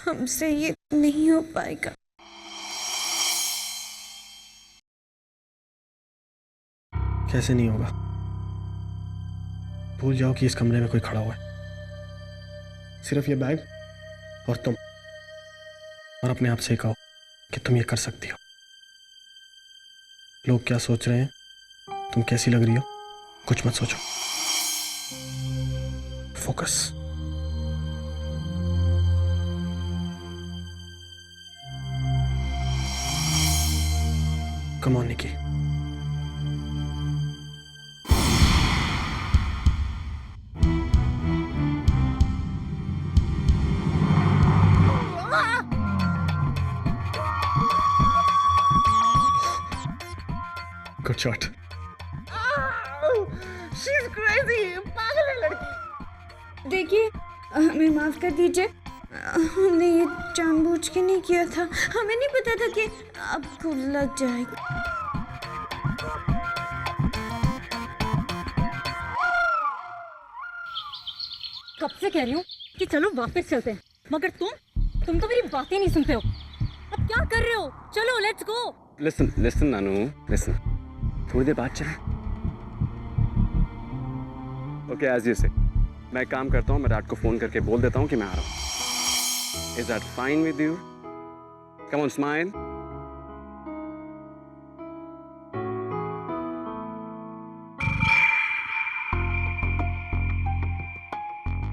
हमसे ये नहीं हो पाएगा। कैसे नहीं होगा? भूल जाओ कि इस कमरे में कोई खड़ा हुआ है। सिर्फ ये बैग और तुम, और अपने आप से कहो कि तुम ये कर सकती हो। लोग क्या सोच रहे हैं, तुम कैसी लग रही हो, कुछ मत सोचो। Focus. Come on Nikki. Good shot. She's crazy, पागल है लड़की। देखिए, हमें माफ कर दीजिए। हमने ये जानबूझ के नहीं किया था। हमें नहीं पता था कि आपको लग जाएगा। कब से कह रही हूँ कि चलो वापस चलते हैं, मगर तुम तो मेरी बातें नहीं सुनते हो। अब क्या कर रहे हो? चलो let's go. Listen Nanu, listen. थोड़ी देर बाद चलें। ओके, एज यू से। मैं एक काम करता हूँ, मैं डैड को फोन करके बोल देता हूँ कि मैं आ रहा हूँ। Is that fine with you? Come on, smile.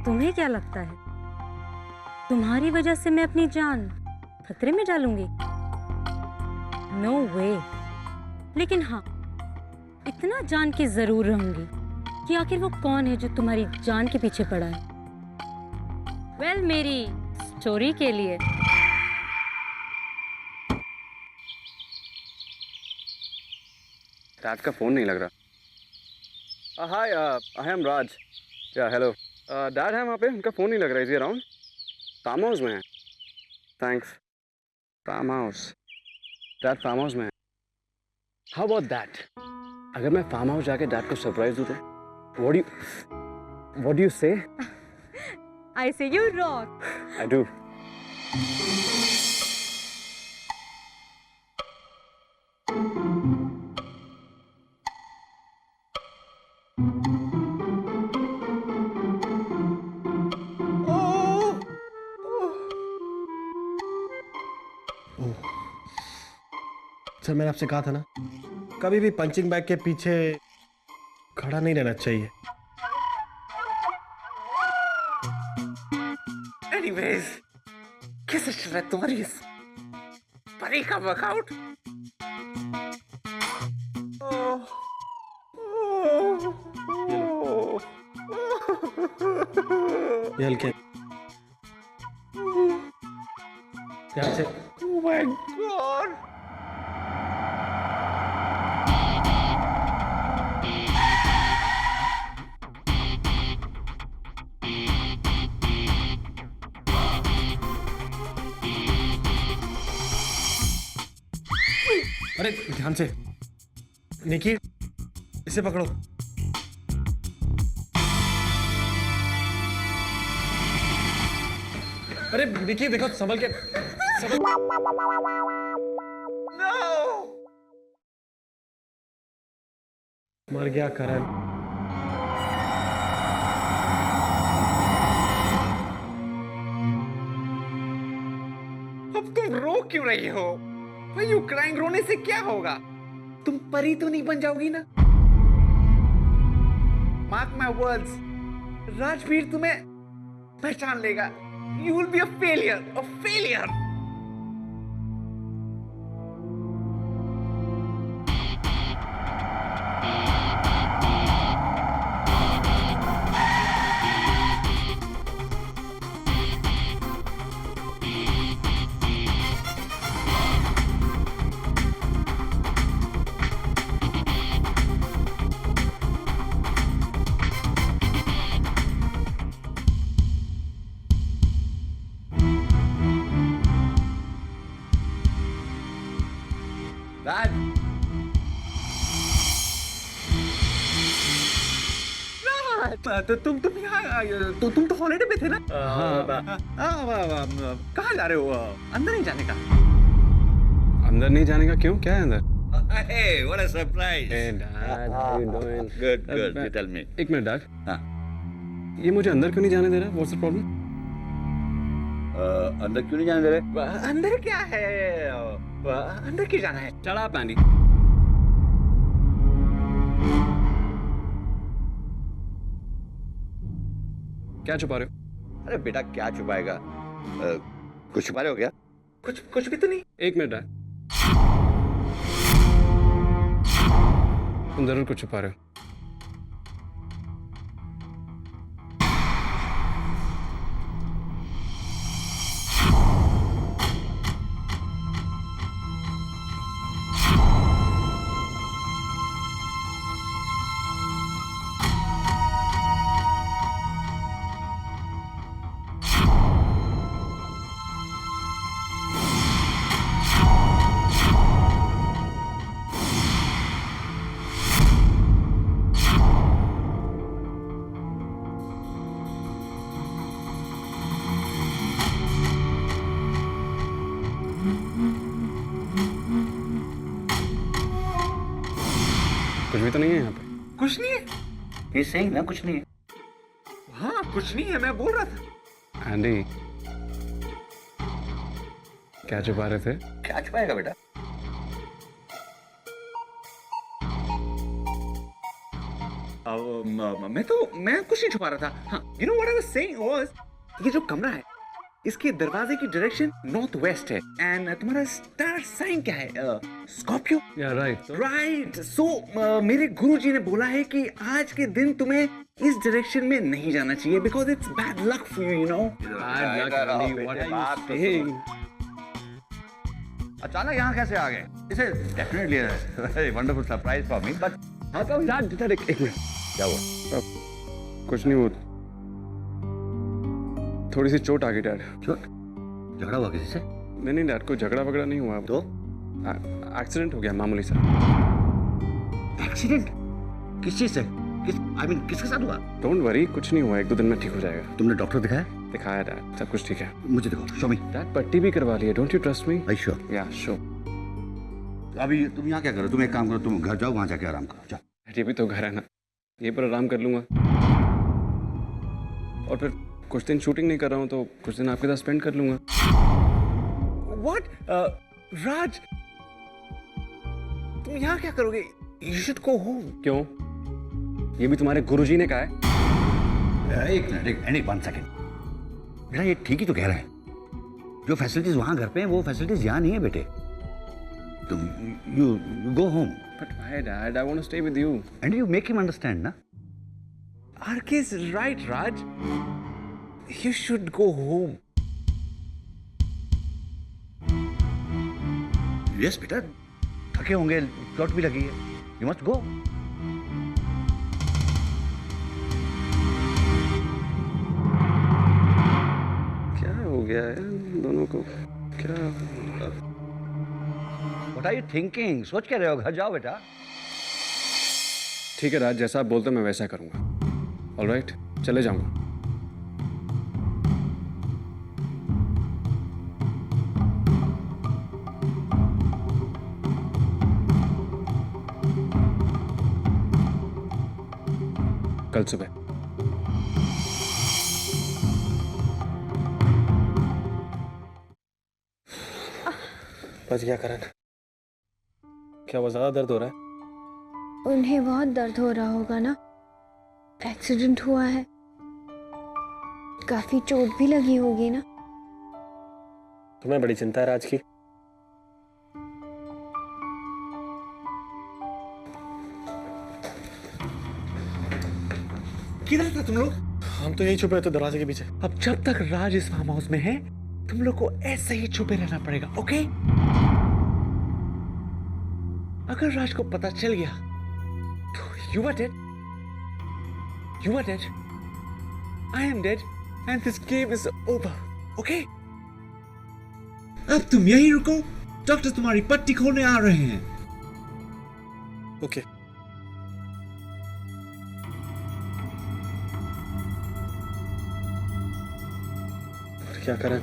तुम्हें क्या लगता है तुम्हारी वजह से मैं अपनी जान खतरे में डालूंगी? नो वे। लेकिन हाँ, इतना जान के जरूर रहूंगी कि आखिर वो कौन है जो तुम्हारी जान के पीछे पड़ा है। वेल, मेरी स्टोरी के लिए। डैड का फोन नहीं लग रहा। हाय, आई एम राज। या हेलो। डैड है वहाँ पे, उनका फोन नहीं लग रहा है। Is he around? Farm house में है। Thanks. Farm house. Dad farm house में है। How about that? अगर मैं फार्म हाउस जाके डैड को सरप्राइज दूँ तो? What do you say? I say you rock. I do. Sir, मैंने आपसे कहा था ना, कभी भी पंचिंग बैग के पीछे खड़ा नहीं रहना चाहिए। Anyways, कैसे चल रहा है तुम्हारी इस परी का वर्कआउट? ये हल्के ध्यान से। Oh my God! अरे ध्यान से निकी, इसे पकड़ो। अरे निकी देखो, संभल के। No! मर गया करण। अब तुम रो क्यों रही हो? Why you crying? रोने से क्या होगा? तुम परी तो नहीं बन जाओगी ना? Mark my words, राजवीर तुम्हें पहचान लेगा। You will be a failure, a failure. Dad. Raj! तो तुम यहाँ तुम तो हॉलिडे पे थे ना? हाँ। कहाँ जा रहे हो? अंदर नहीं जाने का? अंदर नहीं जाने का क्यों? क्या है अंदर? Hey, what a surprise! Hey Dad, how you doing? Good, good. You tell me. एक मिनट डैड, हाँ, ये मुझे अंदर क्यों नहीं जाने दे रहा? What's the problem? अंदर क्यों नहीं जाने दे रहे? अंदर क्या है? अंदर क्यों जाना है? Shut up, Andy. क्या छुपा रहे हो? अरे बेटा क्या छुपाएगा? कुछ छुपा रहे हो क्या? कुछ भी तो नहीं। एक मिनट डैड, तुम जरूर कुछ छुपा रहे हो। कुछ भी तो नहीं है यहाँ पे। कुछ नहीं है। ये सही ना, कुछ नहीं है। हाँ कुछ नहीं है, मैं बोल रहा था। एंडी, क्या छुपा रहे थे? क्या छुपाएगा बेटा? मैं कुछ नहीं छुपा रहा था। हाँ, you know what I was saying was, ये जो कमरा है, इसके दरवाजे की डायरेक्शन नॉर्थ वेस्ट है। एंड तुम्हारा स्टार साइन क्या है? स्कॉर्पियो। या राइट। राइट। सो मेरे गुरुजी ने बोला है कि आज के दिन तुम्हें इस डायरेक्शन में नहीं जाना चाहिए, because it's bad luck for you, you know. अचानक यहाँ कैसे आ गए? इसे definitely very wonderful surprise for me, but dad एक मिनट, क्या हुआ? कुछ नहीं, वो थोड़ी सी चोट आ गई डैड। चोट? झगड़ा हुआ किसी से? नहीं डैड, कोई झगड़ा वगड़ा नहीं हुआ। तो एक्सीडेंट हो गया मामूली सा। एक्सीडेंट? किस चीज से? किसके साथ हुआ? डोंट वरी, कुछ नहीं हुआ, 1-2 दिन में ठीक हो जाएगा। तुमने डॉक्टर दिखाया? दिखाया डैड, सब कुछ ठीक है। मुझे दिखाओ, शो मी। डैड पट्टी भी करवा ली है, don't you trust me? I sure. या श्योर। अभी तुम यहाँ क्या करो? तुम एक काम करो, तुम घर जाओ, वहां जाके आराम करो, जाओ। ये भी तो घर है ना, ये पर आराम कर लूंगा। और फिर कुछ दिन शूटिंग नहीं कर रहा हूँ तो कुछ दिन आपके साथ स्पेंड कर लूंगा। What? राज, तुम यहाँ क्या करोगे? You should go home. क्यों? ये भी तुम्हारे गुरुजी ने कहा है? एक मिनट, 1 सेकेंड। बेटा ये ठीक ही तो कह रहा है। जो फैसिलिटीज वहां घर पे हैं, वो फैसिलिटीज यहाँ नहीं है बेटे। तुम you go home. But why, Dad? I want to stay with you. And you make him understand ना। RK is right, Raj. You should go home. Yes बेटा, थके होंगे, चोट भी लगी है, यू मस्ट गो। क्या हो गया है इन दोनों को? क्या? What are you thinking? सोच क्या रहे हो? घर जाओ बेटा। ठीक है राज, जैसा आप बोलते हो मैं वैसा करूंगा। ऑलराइट, चले जाऊंगा। कल सुबह। बच गया करण। क्या वो ज्यादा दर्द हो रहा है? उन्हें बहुत दर्द हो रहा होगा ना, एक्सीडेंट हुआ है, काफी चोट भी लगी होगी ना। तुम्हें बड़ी चिंता है राज की। किधर था तुम लोग? हम तो यही छुपे थे दरवाजे के पीछे। अब जब तक राज इस फार्म हाउस में है, तुम लोग को ऐसे ही छुपे रहना पड़ेगा, ओके? अगर राज को पता चल गया तो you are dead. You are dead. I am dead. And this game is over. Okay? अब तुम यहीं रुको, डॉक्टर तुम्हारी पट्टी खोलने आ रहे हैं। ओके। क्या करें?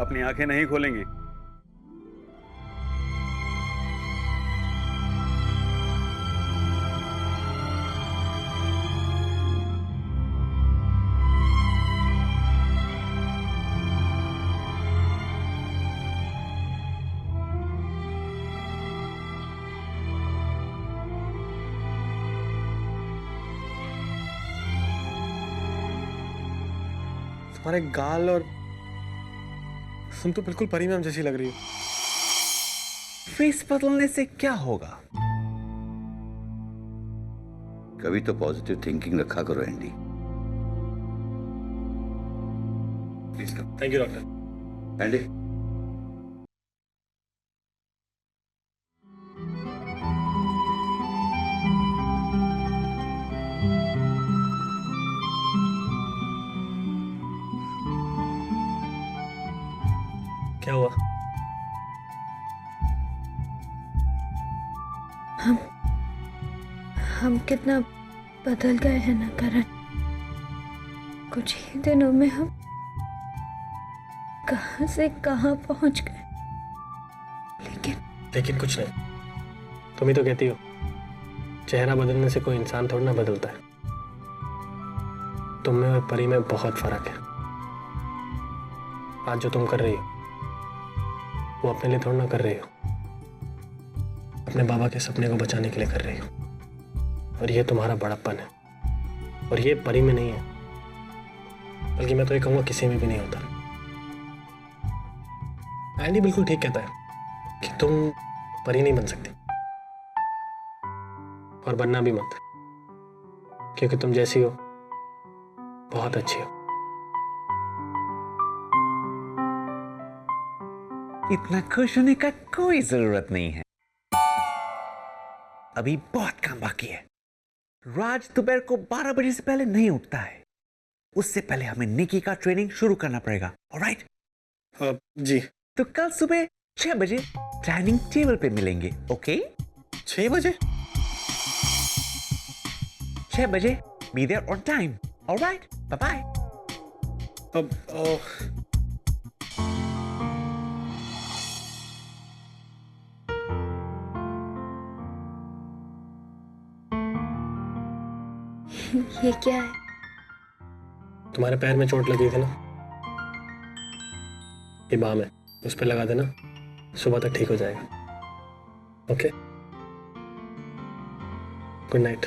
अपनी आंखें नहीं खोलेंगी। तुम्हारे गाल और तुम तो बिल्कुल परी मैम जैसी लग रही हो। फेस बदलने से क्या होगा? कभी तो पॉजिटिव थिंकिंग रखा करो Andy. Thank you doctor. Andy, क्या हुआ? हम कितना बदल गए हैं ना करण। कुछ ही दिनों में हम कहां से कहां पहुंच गए। लेकिन कुछ नहीं। तुम ही तो कहती हो चेहरा बदलने से कोई इंसान थोड़ा ना बदलता है। तुम में और परी में बहुत फर्क है। आज जो तुम कर रही हो वो अपने लिए थोड़ा ना कर रही हो, अपने बाबा के सपने को बचाने के लिए कर रही हो। और ये तुम्हारा बड़प्पन है, और ये परी में नहीं है, बल्कि मैं तो ये कहूँगा किसी में भी नहीं होता। एंडी बिल्कुल ठीक कहता है कि तुम परी नहीं बन सकती, और बनना भी मत, क्योंकि तुम जैसी हो बहुत अच्छी हो। इतना खुश होने का कोई जरूरत नहीं है, अभी बहुत काम बाकी है। राज दोपहर को 12 बजे से पहले नहीं उठता है। उससे पहले हमें निकी का ट्रेनिंग शुरू करना पड़ेगा। ऑलराइट? जी। तो कल सुबह 6 बजे डाइनिंग टेबल पे मिलेंगे। ओके? 6 बजे? 6 बजे be there on time. Alright? Bye bye. अब ये क्या है? तुम्हारे पैर में चोट लगी थी ना, ये बाम है, उस पर लगा देना, सुबह तक ठीक हो जाएगा। Okay, good night.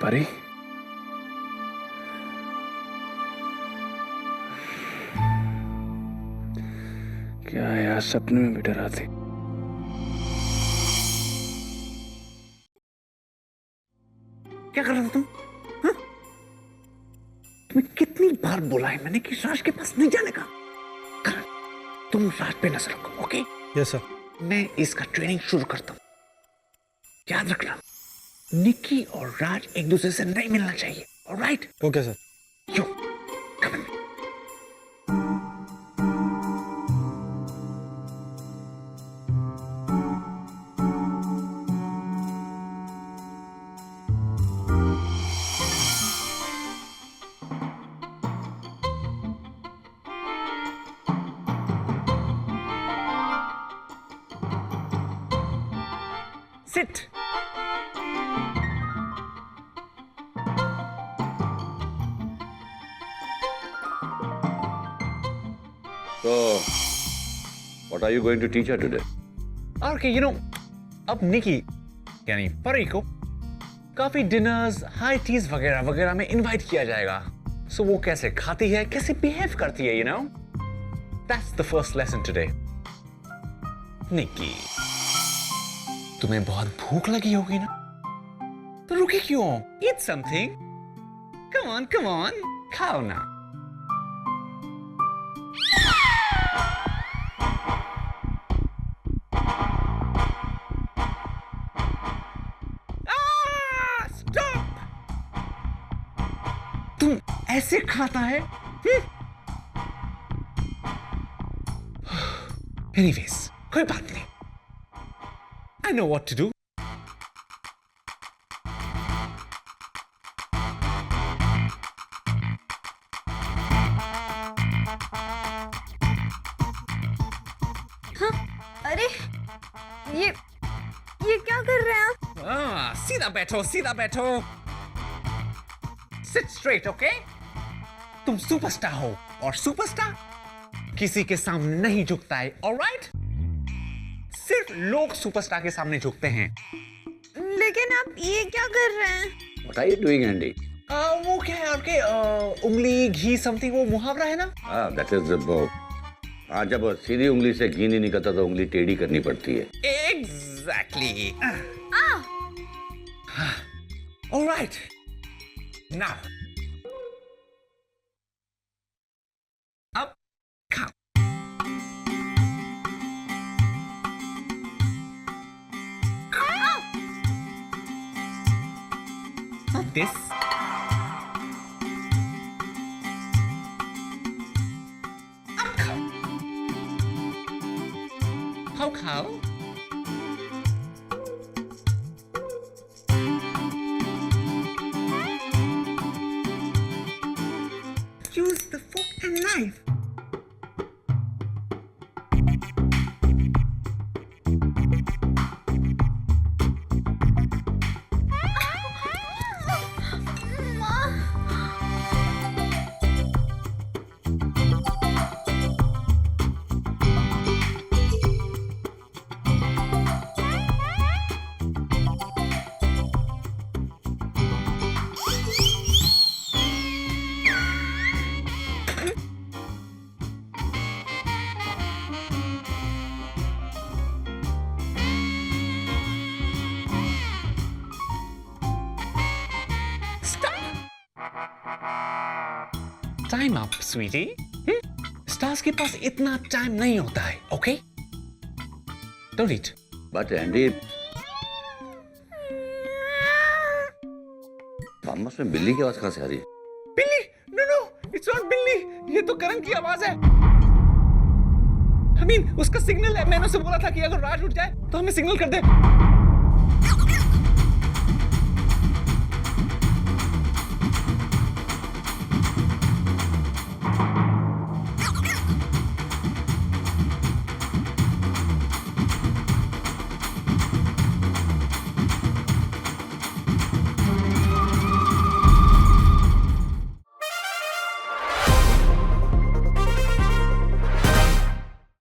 परी, क्या यार, सपने में भी डरा थी। क्या कर रहा था तुम? हाँ? तुम्हें कितनी बार बोला है मैंने कि राज के पास नहीं जाने का। करण, तुम राज पे नजर रखो, ओके? Yes sir. मैं इसका ट्रेनिंग शुरू करता हूं। याद रखना, निक्की और राज एक दूसरे से नहीं मिलना चाहिए, alright? Okay sir. Yo, come on. Sit. So, what are you going to teach her today? Okay, अब निकी यानी परी को काफी डिनर्स, हाई टीज वगैरह वगैरह में इनवाइट किया जाएगा। सो वो कैसे खाती है, कैसे बिहेव करती है, that's the first lesson today. Nikki, तुम्हें बहुत भूख लगी होगी ना, तो रुके क्यों? Eat something. कम ऑन, खाओ ना। स्टॉप! तुम ऐसे खाता है? एनीवेज, कोई बात नहीं। I know what to do. अरे ये क्या कर रहे हैं आप? सीधा बैठो। Sit straight, okay? तुम सुपरस्टार हो, और सुपरस्टार किसी के सामने नहीं झुकता है, alright? सिर्फ लोग सुपरस्टार के सामने झुकते हैं। लेकिन आप ये क्या कर रहे हैं? What are you doing, Andy? वो क्या है आपके उंगली घी समथिंग, वो मुहावरा है ना? That is the जब सीधी उंगली से घी नहीं निकलता तो उंगली टेढ़ी करनी पड़ती है। Exactly. Alright. Now. अब खाओ। Not this. अब खाओ। खाओ। Use the fork and knife. Time up sweety. Stars के पास इतना टाइम नहीं होता है, okay? Don't eat. But Andy, Thomas में बिल्ली की आवाज कहां से आ रही है? बिल्ली? नो, इट्स नॉट बिल्ली, ये तो करण की आवाज है। I mean, उसका सिग्नल है। मैंने उसे बोला था कि अगर राज उठ जाए तो हमें सिग्नल कर दे।